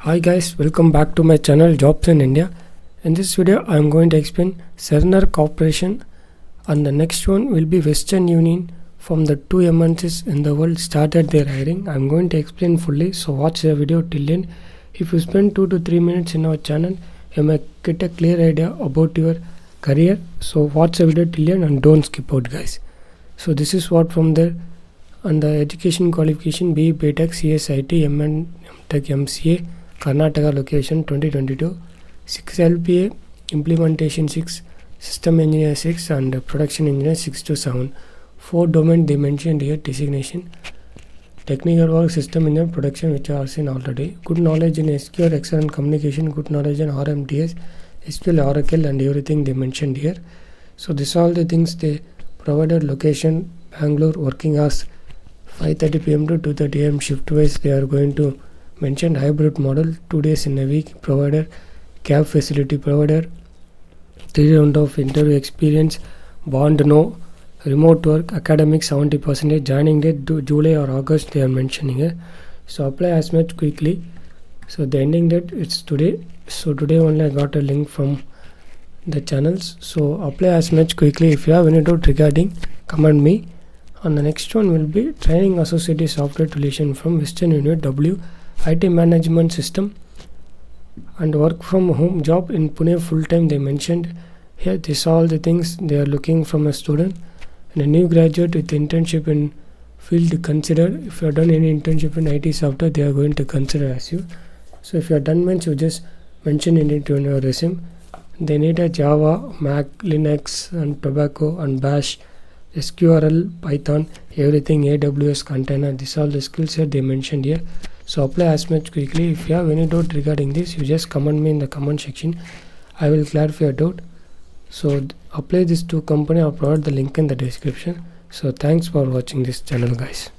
Hi guys, welcome back to my channel Jobs in India. In this video I am going to explain Cerner Corporation, and the next one will be Western Union. From the two MNCs in the world started their hiring. I am going to explain fully, so watch the video till end. If you spend 2 to 3 minutes in our channel, you may get a clear idea about your career. So watch the video till end and don't skip out guys. So this is what from there. And the education qualification: BE, BTech, CSIT, MN, MTech, MCA, Karnataka location 2022, 6 LPA, implementation 6, system engineer 6, and production engineer 6 to 7. 4 domain they mentioned here: designation, technical work, system engineer, production, which are seen already. Good knowledge in SQL, Excel and communication, good knowledge in RMTS, SQL, Oracle, and everything they mentioned here. So this all the things they provided. Location Bangalore, working hours 5:30 p.m. to 2:30 a.m. shift wise they are going to mention. Hybrid model, 2 days in a week provided. Cab facility provided. 3 round of interview experience. Bond no. Remote work. Academic 70%. Joining date July or August they are mentioning here. So apply as much quickly. So the ending date it's today. So today only I got a link from the channels. So apply as much quickly. If you have any doubt regarding, comment me. And the next one will be training associate software solution from Western Union W, IT management system, and work from home job in Pune full time they mentioned here. This all the things they are looking from a student, and a new graduate with internship in field considered. If you have done any internship in IT software, they are going to consider as you. So if you are done means you just mention it into your resume. They need a Java, Mac, Linux, and Tobacco and Bash, SQL, Python, everything, AWS container. These all the skill set they mentioned here. So apply as much quickly. If you have any doubt regarding this, you just comment me in the comment section. I will clarify your doubt. So apply this to company. I'll provide the link in the description. So thanks for watching this channel guys.